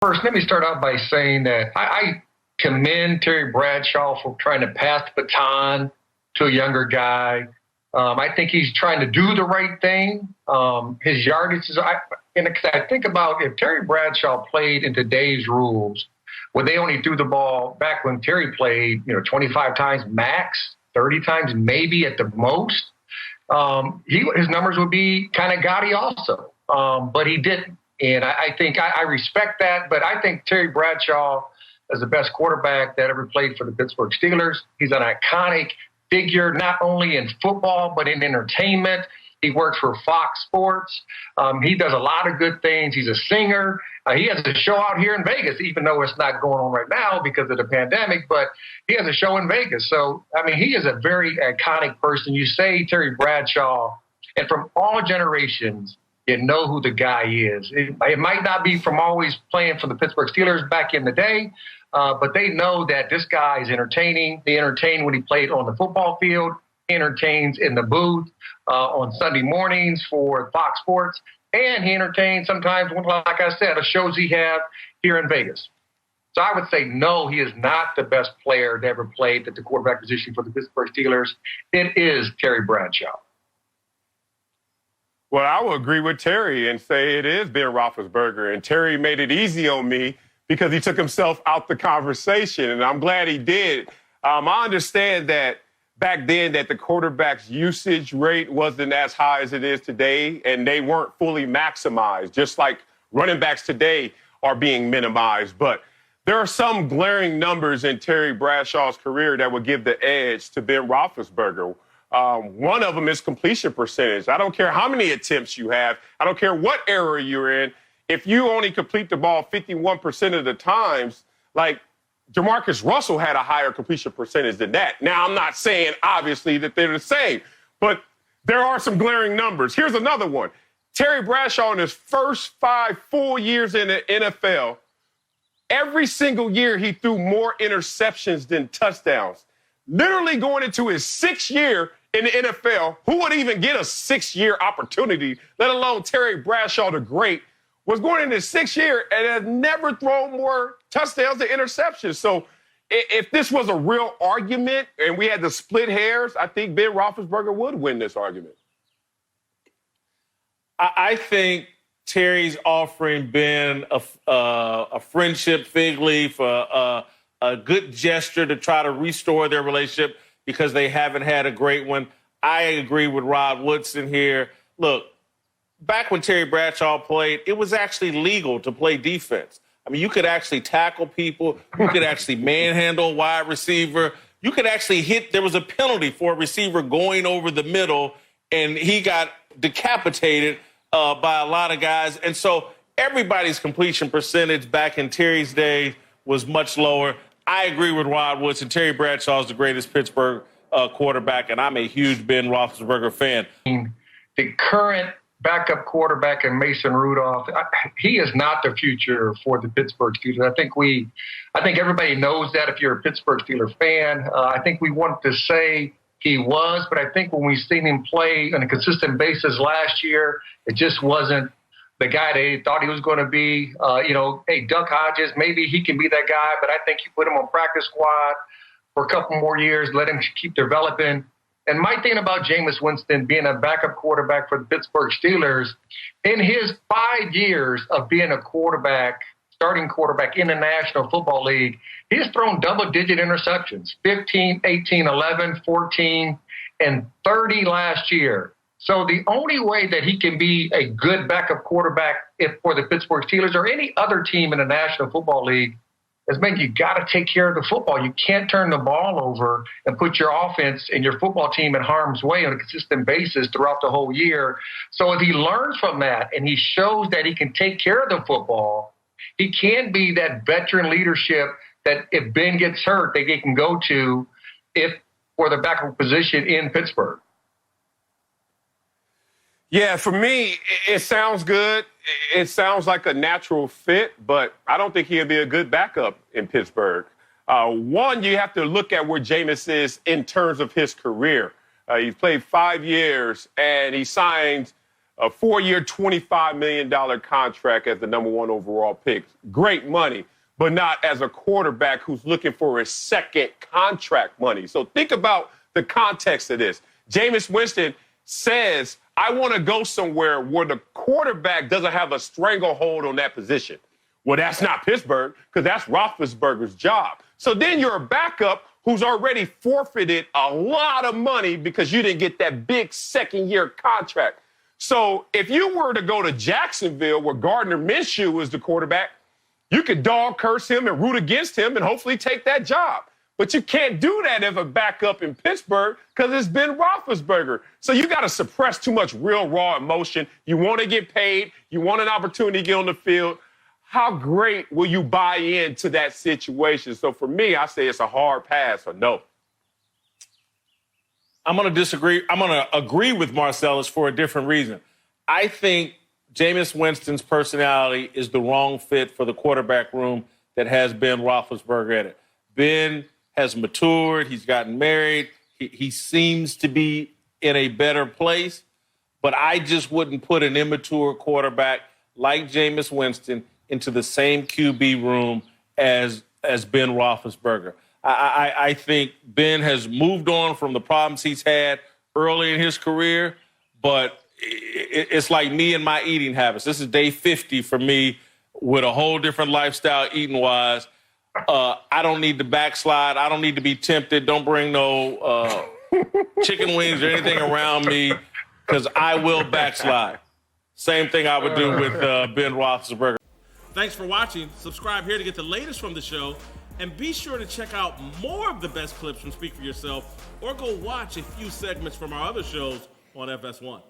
First, let me start out by saying that I commend Terry Bradshaw for trying to pass the baton to a younger guy. I think he's trying to do the right thing. His yardage is, and I think about if Terry Bradshaw played in today's rules, where they only threw the ball back when Terry played, 25 times max, 30 times maybe at the most, his numbers would be kind of gaudy also. But he didn't. And I think I respect that, but I think Terry Bradshaw is the best quarterback that ever played for the Pittsburgh Steelers. He's an iconic figure, not only in football, but in entertainment. He works for Fox Sports. He does a lot of good things. He's a singer. He has a show out here in Vegas, even though it's not going on right now because of the pandemic, but he has a show in Vegas. So, he is a very iconic person. You say Terry Bradshaw, and from all generations, you know who the guy is. It might not be from always playing for the Pittsburgh Steelers back in the day, but they know that this guy is entertaining. He entertained when he played on the football field. He entertains in the booth on Sunday mornings for Fox Sports. And he entertains sometimes, like I said, the shows he has here in Vegas. So I would say, no, he is not the best player that ever played at the quarterback position for the Pittsburgh Steelers. It is Terry Bradshaw. Well, I will agree with Terry and say it is Ben Roethlisberger. And Terry made it easy on me because he took himself out the conversation, and I'm glad he did. I understand that back then that the quarterback's usage rate wasn't as high as it is today, and they weren't fully maximized, just like running backs today are being minimized. But there are some glaring numbers in Terry Bradshaw's career that would give the edge to Ben Roethlisberger. One of them is completion percentage. I don't care how many attempts you have. I don't care what era you're in. If you only complete the ball 51% of the times, like Jamarcus Russell had a higher completion percentage than that. Now, I'm not saying, obviously, that they're the same, but there are some glaring numbers. Here's another one. Terry Bradshaw, in his first 5 full years in the NFL, every single year he threw more interceptions than touchdowns. Literally going into his 6th year in the NFL, who would even get a 6-year opportunity, let alone Terry Bradshaw, the great, was going into his 6th year and has never thrown more touchdowns than interceptions. So if this was a real argument and we had to split hairs, I think Ben Roethlisberger would win this argument. I think Terry's offering Ben a friendship fig leaf, a good gesture to try to restore their relationship because they haven't had a great one. I agree with Rod Woodson here. Look, back when Terry Bradshaw played, it was actually legal to play defense. You could actually tackle people. You could actually manhandle a wide receiver. You could actually hit. There was a penalty for a receiver going over the middle, and he got decapitated by a lot of guys. And so everybody's completion percentage back in Terry's day was much lower. I agree with Rod Woodson. Terry Bradshaw is the greatest Pittsburgh quarterback, and I'm a huge Ben Roethlisberger fan. The current backup quarterback in Mason Rudolph, he is not the future for the Pittsburgh Steelers. I think everybody knows that if you're a Pittsburgh Steelers fan. I think we want to say he was, but I think when we've seen him play on a consistent basis last year, it just wasn't the guy they thought he was going to be. Hey, Duck Hodges, maybe he can be that guy, but I think you put him on practice squad for a couple more years, let him keep developing. And my thing about Jameis Winston being a backup quarterback for the Pittsburgh Steelers, in his 5 years of being a quarterback, starting quarterback in the National Football League, he has thrown double-digit interceptions, 15, 18, 11, 14, and 30 last year. So the only way that he can be a good backup quarterback for the Pittsburgh Steelers or any other team in the National Football League is, man, you got to take care of the football. You can't turn the ball over and put your offense and your football team in harm's way on a consistent basis throughout the whole year. So if he learns from that and he shows that he can take care of the football, he can be that veteran leadership that if Ben gets hurt, they can go to for the backup position in Pittsburgh. Yeah, for me, it sounds good. It sounds like a natural fit, but I don't think he'll be a good backup in Pittsburgh. One, you have to look at where Jameis is in terms of his career. He's played 5 years, and he signed A 4-year, $25 million contract as the number 1 overall pick. Great money, but not as a quarterback who's looking for his second contract money. So think about the context of this. Jameis Winston says, I want to go somewhere where the quarterback doesn't have a stranglehold on that position. Well, that's not Pittsburgh, because that's Roethlisberger's job. So then you're a backup who's already forfeited a lot of money because you didn't get that big second-year contract. So if you were to go to Jacksonville, where Gardner Minshew is the quarterback, you could dog curse him and root against him and hopefully take that job. But you can't do that if a backup in Pittsburgh because it's Ben Roethlisberger. So you got to suppress too much real raw emotion. You want to get paid. You want an opportunity to get on the field. How great will you buy into that situation? So for me, I say it's a hard pass or no. I'm going to disagree. I'm going to agree with Marcellus for a different reason. I think Jameis Winston's personality is the wrong fit for the quarterback room that has Ben Roethlisberger in it. Ben has matured. He's gotten married. He seems to be in a better place. But I just wouldn't put an immature quarterback like Jameis Winston into the same QB room as Ben Roethlisberger. I think Ben has moved on from the problems he's had early in his career, but it's like me and my eating habits. This is day 50 for me with a whole different lifestyle eating-wise. I don't need to backslide. I don't need to be tempted. Don't bring no chicken wings or anything around me because I will backslide. Same thing I would do with Ben Roethlisberger. Thanks for watching. Subscribe here to get the latest from the show. And be sure to check out more of the best clips from Speak For Yourself or go watch a few segments from our other shows on FS1.